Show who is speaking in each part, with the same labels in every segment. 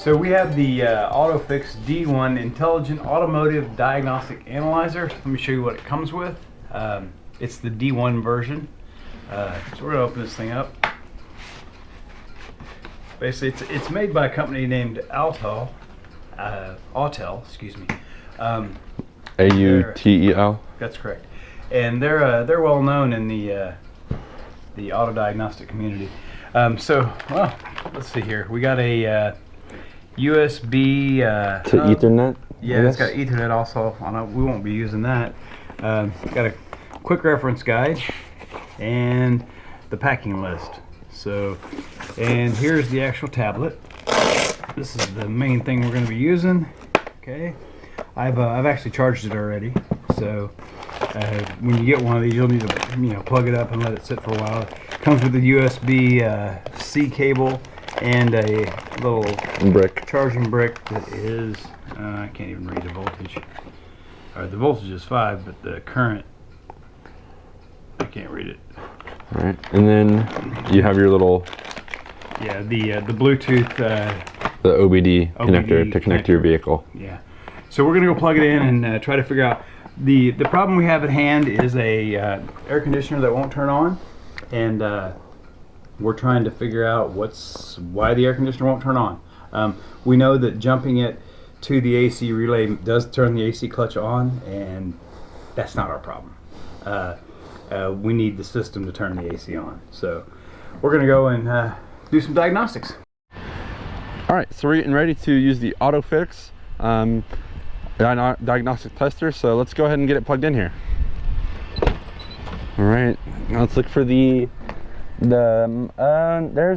Speaker 1: So we have the otofix D1 Intelligent Automotive Diagnostic Analyzer. Let me show you what it comes with. It's the D1 version. So we're gonna open this thing up. Basically, it's made by a company named Autel, excuse me.
Speaker 2: A-U-T-E-L.
Speaker 1: That's correct. And they're well known in the auto diagnostic community. So, well, let's see here. We got a USB
Speaker 2: to Ethernet.
Speaker 1: Yeah, it's got Ethernet also. We won't be using that. Got a quick reference guide and the packing list. So, and here's the actual tablet. This is the main thing we're going to be using. Okay, I've actually charged it already. So when you get one of these, you'll need to plug it up and let it sit for a while. It comes with a USB-C cable and a little charging brick that is I can't even read the voltage. All right, the voltage is 5, but the current I can't read it.
Speaker 2: All right, and then you have your little
Speaker 1: the Bluetooth
Speaker 2: the OBD connector to connect to your vehicle.
Speaker 1: Yeah. So we're gonna go plug it in and try to figure out the problem we have at hand is a air conditioner that won't turn on, and we're trying to figure out why the air conditioner won't turn on. We know that jumping it to the AC relay does turn the AC clutch on, and that's not our problem. We need the system to turn the AC on. So we're gonna go and do some diagnostics.
Speaker 2: All right, so we're getting ready to use the otofix diagnostic tester. So let's go ahead and get it plugged in here. All right, now let's look for there's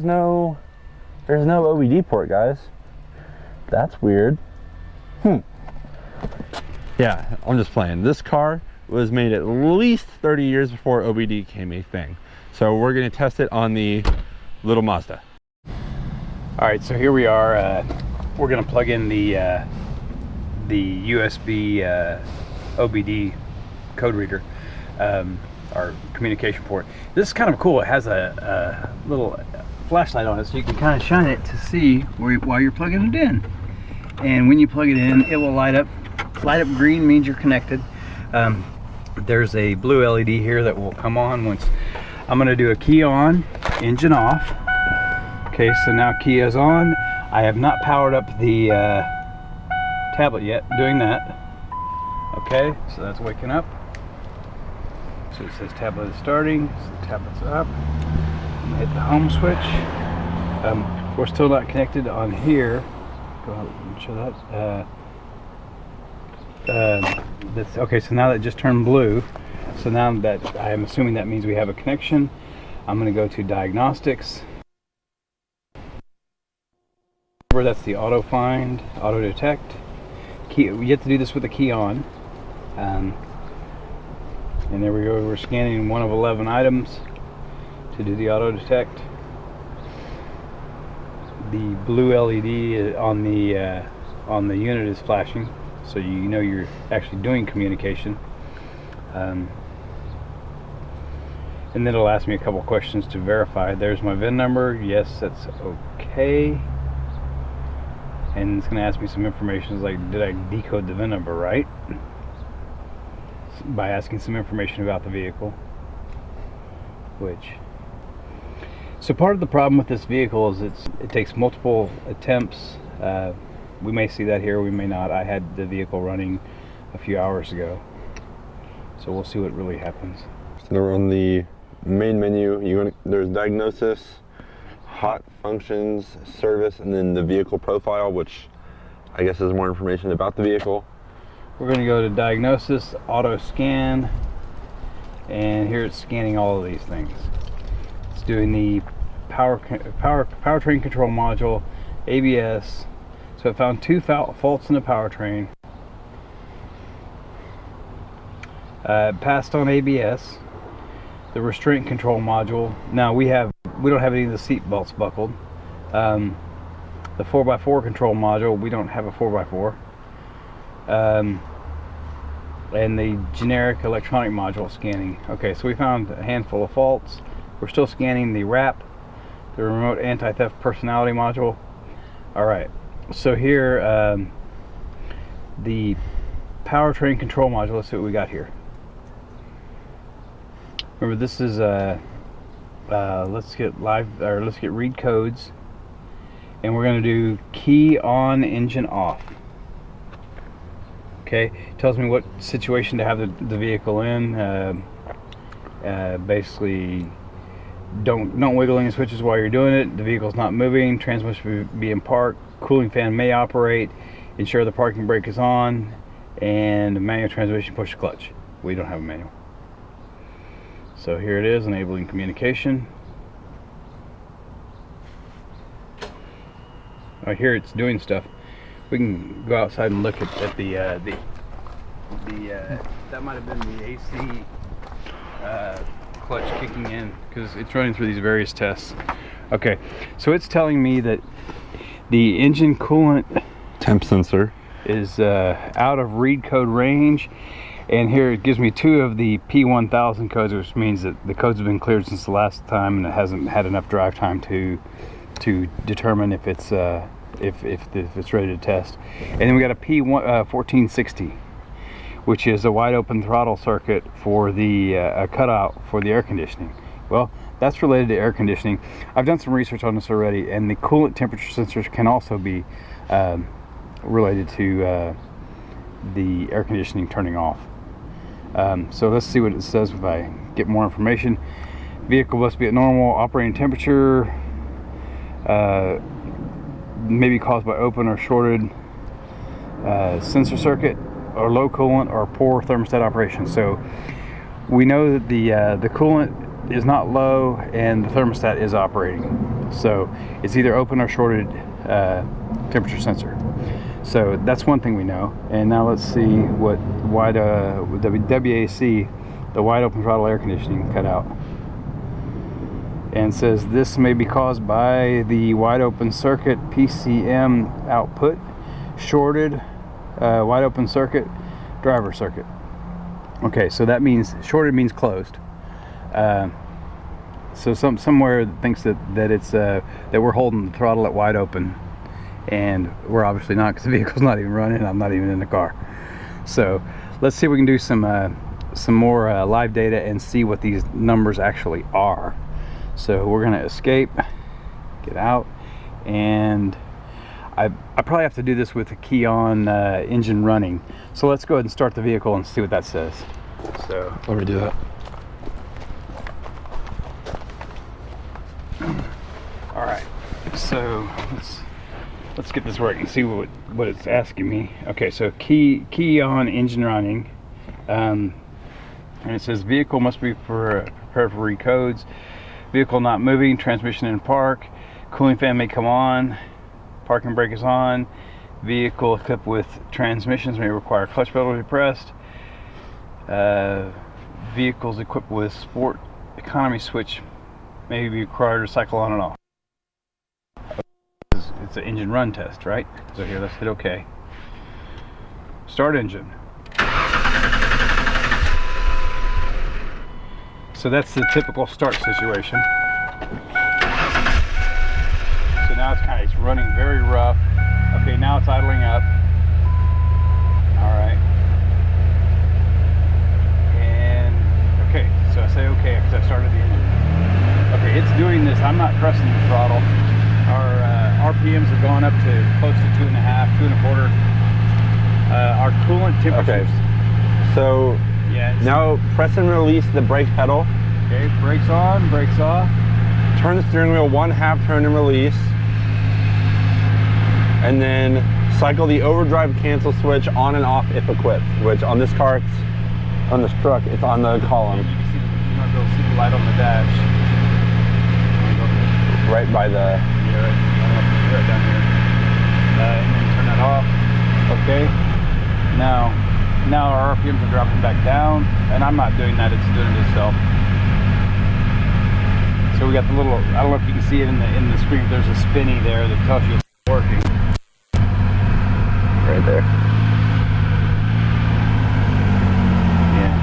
Speaker 2: no OBD port, guys. That's weird. Yeah, I'm just playing. This car was made at least 30 years before OBD became a thing. So we're gonna test it on the little Mazda.
Speaker 1: All right, so here we are. We're gonna plug in the USB OBD code reader, our communication port. This is kind of cool. It has a little flashlight on it, so you can kind of shine it to see while you're plugging it in. And when you plug it in, it will light up. Light up green means you're connected. There's a blue LED here that will come on once I'm going to do a key on, engine off. Okay, so now key is on. I have not powered up the tablet yet doing that. Okay, so that's waking up. So it says tablet is starting, so the tablet's up. I'm gonna hit the home switch. We're still not connected on here. Go ahead and show that. That's okay, so now that just turned blue. So now that I'm assuming that means we have a connection. I'm gonna go to diagnostics. That's the auto find, auto detect. Key, you have to do this with the key on. And there we go, we're scanning one of 11 items to do the auto detect. The blue LED on the unit is flashing, so you know you're actually doing communication. And then it'll ask me a couple questions to verify. There's my VIN number. Yes, that's okay. And it's going to ask me some information like, did I decode the VIN number right? By asking some information about the vehicle. So part of the problem with this vehicle is it takes multiple attempts. We may see that here, we may not. I had the vehicle running a few hours ago, so we'll see what really happens.
Speaker 2: So we're on the main menu. There's diagnosis, hot functions, service, and then the vehicle profile, which I guess is more information about the vehicle.
Speaker 1: We're going to go to diagnosis, auto scan, and here it's scanning all of these things. It's doing the powertrain control module, ABS. So it found 2 faults in the powertrain. Passed on ABS. The restraint control module. Now we don't have any of the seat belts buckled. The 4x4 control module, we don't have a 4x4. And the generic electronic module scanning. Okay, so we found a handful of faults. We're still scanning the wrap, the remote anti-theft personality module. All right, So here, the powertrain control module. Let's see what we got here. Remember, this is let's get read codes, and we're going to do key on, engine off. Okay, tells me what situation to have the vehicle in. Basically, don't wiggle any switches while you're doing it. The vehicle's not moving. Transmission should be in park. Cooling fan may operate. Ensure the parking brake is on, and manual transmission, push the clutch. We don't have a manual. So here it is, enabling communication. Right here it's doing stuff. We can go outside and look at the that might have been the AC clutch kicking in, because it's running through these various tests. Okay, so it's telling me that the engine coolant
Speaker 2: temp sensor
Speaker 1: is out of read code range. And here it gives me 2 of the P1000 codes, which means that the codes have been cleared since the last time, and it hasn't had enough drive time to determine if it's ready to test. And then we got a P1460, which is a wide open throttle circuit for the a cutout for the air conditioning. Well, that's related to air conditioning. I've done some research on this already, and the coolant temperature sensors can also be related to the air conditioning turning off. So let's see what it says if I get more information. Vehicle must be at normal operating temperature, may be caused by open or shorted sensor circuit, or low coolant, or poor thermostat operation. So we know that the coolant is not low and the thermostat is operating. So it's either open or shorted temperature sensor. So that's one thing we know. And now let's see what WAC, the wide open throttle air conditioning, cut out. And says this may be caused by the wide open circuit PCM output, shorted wide open circuit, driver circuit. Okay, so that means shorted means closed. So somewhere thinks that it's that we're holding the throttle at wide open, and we're obviously not, because the vehicle's not even running. I'm not even in the car. So let's see if we can do some more live data and see what these numbers actually are. So we're gonna escape, get out, and I probably have to do this with the key on, engine running. So let's go ahead and start the vehicle and see what that says. So
Speaker 2: let me do that.
Speaker 1: All right, so let's get this working, see what it's asking me. Okay, so key on, engine running, and it says vehicle must be prepared for recodes. Vehicle not moving, transmission in park, cooling fan may come on, parking brake is on, vehicle equipped with transmissions may require clutch pedal to be pressed, vehicles equipped with sport economy switch may be required to cycle on and off. It's an engine run test, right? So here, let's hit OK. Start engine. So that's the typical start situation. So now it's running very rough. Okay, now it's idling up. All right. And okay, so I say okay because I started the engine. Okay, it's doing this. I'm not pressing the throttle. Our RPMs are going up to close to 2.5, 2.25. Our coolant temperatures.
Speaker 2: Okay. So yeah, now press and release the brake pedal.
Speaker 1: Okay, brakes on, brakes off.
Speaker 2: Turn the steering wheel 1/2 turn and release. And then cycle the overdrive cancel switch on and off if equipped, which on this car, on this truck, it's on the column.
Speaker 1: You can see, you might be able to see the light on the dash.
Speaker 2: Right by the...
Speaker 1: Yeah, right down here. And then turn that off. Okay. Now our RPMs are dropping back down, and I'm not doing that, it's doing it itself. So we got the little, I don't know if you can see it in the screen, there's a spinny there that tells you it's working.
Speaker 2: Right there.
Speaker 1: Yeah.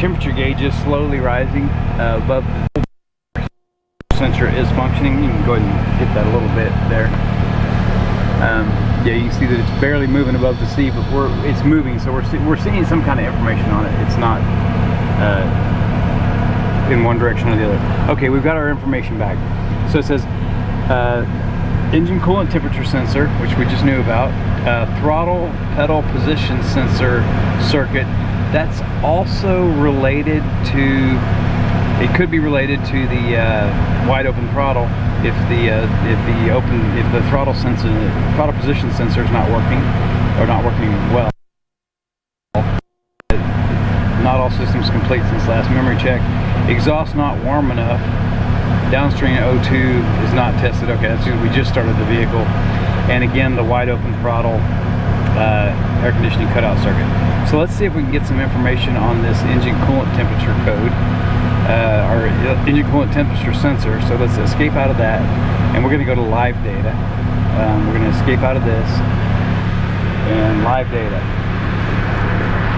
Speaker 1: temperature gauge is slowly rising above the sensor is functioning. You can go ahead and hit that a little bit there. Yeah, you can see that it's barely moving above the sea, but it's moving, so we're seeing some kind of information on it. It's not in one direction or the other. Okay, we've got our information back. So it says engine coolant temperature sensor, which we just knew about, throttle pedal position sensor circuit. That's also related to, it could be related to the wide open throttle if the throttle position sensor is not working or not working well. Not all systems complete since last memory check. Exhaust not warm enough. Downstream O2 is not tested. Okay, that's we just started the vehicle. And again, the wide open throttle air conditioning cutout circuit. So let's see if we can get some information on this engine coolant temperature code, or engine coolant temperature sensor. So let's escape out of that, and we're going to go to live data. We're going to escape out of this and live data.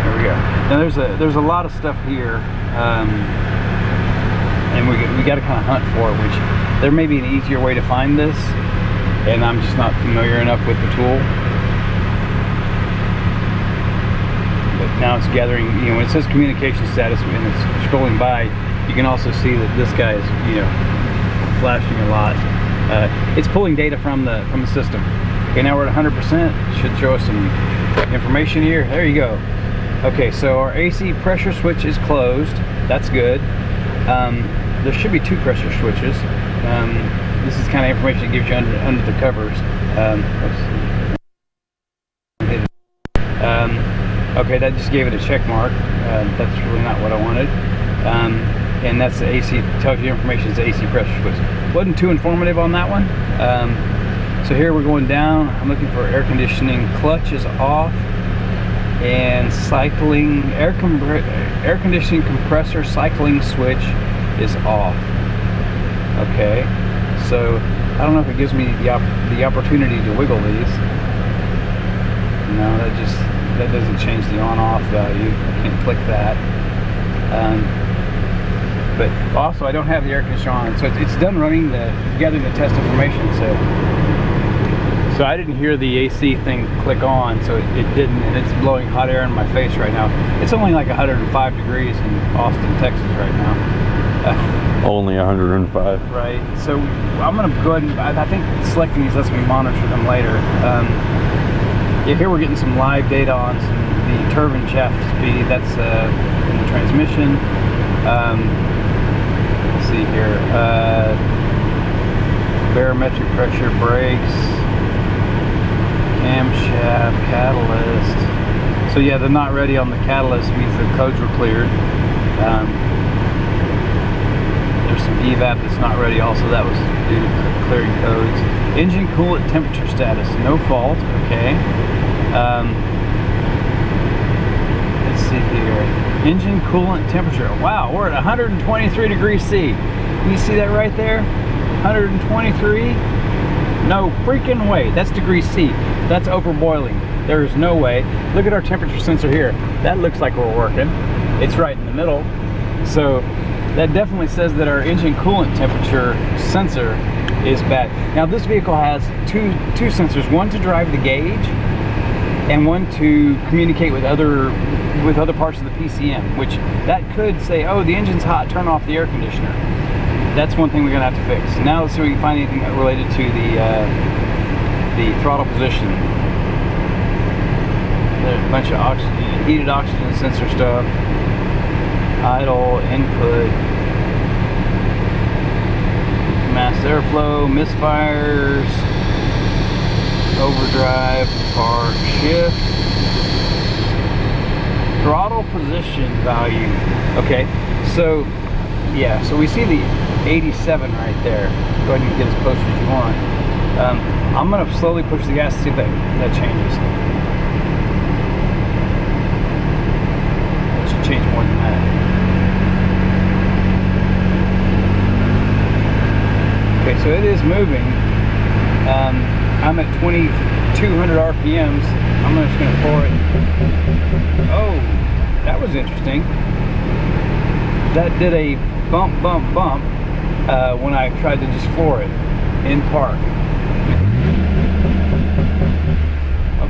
Speaker 1: There we go. Now there's a lot of stuff here. And we got to kind of hunt for it, which there may be an easier way to find this, and I'm just not familiar enough with the tool. But now it's gathering, you know, when it says communication status and it's scrolling by, you can also see that this guy is, you know, flashing a lot. It's pulling data from the system. Okay, now we're at 100%. Should show us some information here. There you go. Okay, so our AC pressure switch is closed. That's good. There should be 2 pressure switches. This is kind of information it gives you under the covers. Okay, that just gave it a check mark. That's really not what I wanted. And that's the AC, tells you information is the AC pressure switch. Wasn't too informative on that one. So here we're going down. I'm looking for air conditioning. Clutch is off. And cycling, air conditioning compressor cycling switch is off. Okay, so I don't know if it gives me the opportunity to wiggle these. No, that doesn't change the on-off value. I can't click that. But also I don't have the air conditioner on, so it's done running gathering the test information. So I didn't hear the AC thing click on, so it didn't, and it's blowing hot air in my face right now. It's only like 105 degrees in Austin, Texas right now.
Speaker 2: Only 105.
Speaker 1: Right, so I'm gonna go ahead and, I think selecting these lets me monitor them later. Yeah, here we're getting some live data on the turbine shaft speed. That's in the transmission. Let's see here. Barometric pressure, brakes, camshaft, catalyst. So yeah, they're not ready on the catalyst, means the codes were cleared. There's some evap that's not ready also, that was due to clearing codes. Engine coolant temperature status, no fault, okay. Let's see here. Engine coolant temperature, wow, we're at 123 degrees C. Can you see that right there? 123? No freaking way. That's degrees C. That's overboiling. There is no way. Look at our temperature sensor here. That looks like we're working. It's right in the middle. So that definitely says that our engine coolant temperature sensor is bad. Now this vehicle has two sensors, one to drive the gauge and one to communicate with other parts of the PCM, which that could say, oh, the engine's hot, turn off the air conditioner. That's one thing we're gonna have to fix. Now let's see if we can find anything related to the throttle position. There's a bunch of oxygen, heated oxygen sensor stuff, idle, input, mass airflow, misfires, overdrive, park, shift, throttle position value. Okay, so yeah, so we see the 87 right there. Go ahead and get as close as you want. I'm going to slowly push the gas to see if that changes. It should change more than that. Okay, so it is moving. I'm at 2200 RPMs. I'm just going to pour it. Oh, that was interesting. that did a bump when I tried to just floor it in park.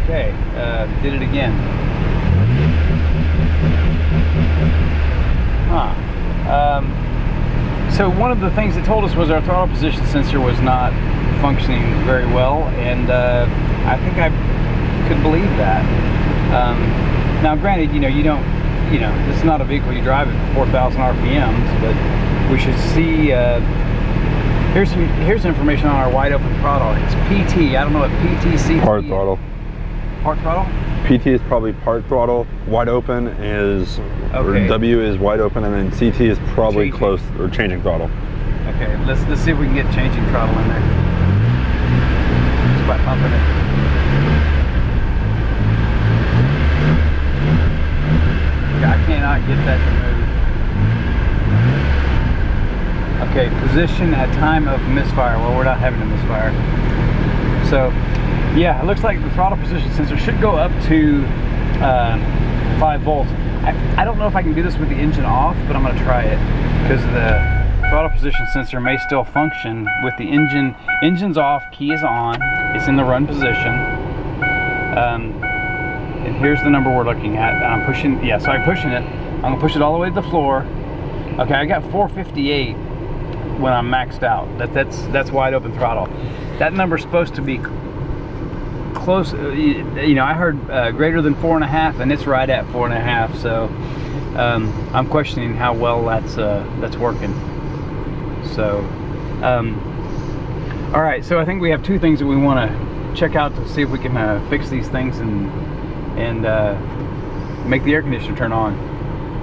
Speaker 1: Okay, did it again. So one of the things it told us was our throttle position sensor was not functioning very well, and I think I could believe that. Now granted, you don't, this is not a vehicle you drive at 4,000 RPMs, but we should see, here's information on our wide open throttle. It's PT, I don't know what PTC.
Speaker 2: Part throttle.
Speaker 1: Part throttle?
Speaker 2: PT is probably part throttle, wide open is,
Speaker 1: okay.
Speaker 2: or W is wide open, and then CT is probably close, or changing throttle.
Speaker 1: Okay, let's see if we can get changing throttle in there. Just by pumping it. I cannot get that to move. Okay, position at time of misfire. Well, we're not having a misfire. So, yeah, it looks like the throttle position sensor should go up to 5 volts. I don't know if I can do this with the engine off, but I'm going to try it because the throttle position sensor may still function with the engine's off, key is on, it's in the run position. And here's the number we're looking at. I'm pushing, yeah, so I'm pushing it. I'm gonna push it all the way to the floor. Okay, I got 458 when I'm maxed out. That's wide open throttle. That number's supposed to be close. I heard greater than 4.5, and it's right at 4.5. So I'm questioning how well that's working. So, all right. So I think we have two things that we want to check out to see if we can fix these things and make the air conditioner turn on.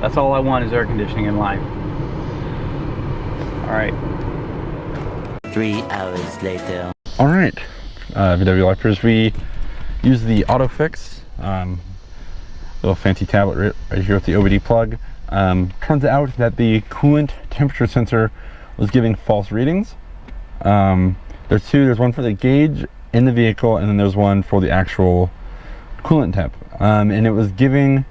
Speaker 1: That's all I want is air conditioning in life. All right.
Speaker 3: 3 hours later.
Speaker 2: All right, VW lifers, we use the otofix, little fancy tablet right here with the OBD plug. Turns out that the coolant temperature sensor was giving false readings. There's two. There's one for the gauge in the vehicle, and then there's one for the actual coolant temp. And it was giving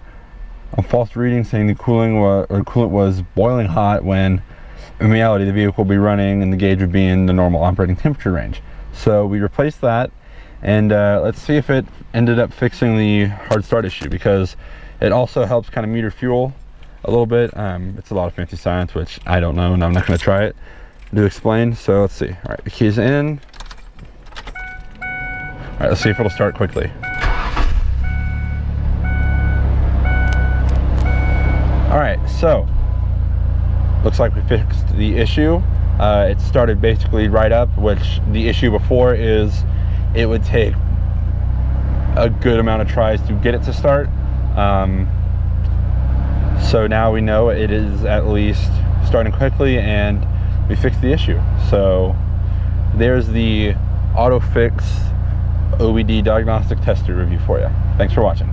Speaker 2: a false reading saying the coolant was boiling hot, when in reality the vehicle would be running and the gauge would be in the normal operating temperature range. So we replaced that, and let's see if it ended up fixing the hard start issue, because it also helps kind of meter fuel a little bit. It's a lot of fancy science, which I don't know, and I'm not going to try it to explain. So let's see. All right, the key's in. All right, let's see if it'll start quickly. All right, so looks like we fixed the issue. It started basically right up, which the issue before is it would take a good amount of tries to get it to start. So now we know it is at least starting quickly, and we fixed the issue. So there's the otofix OBD diagnostic tester review for you. Thanks for watching.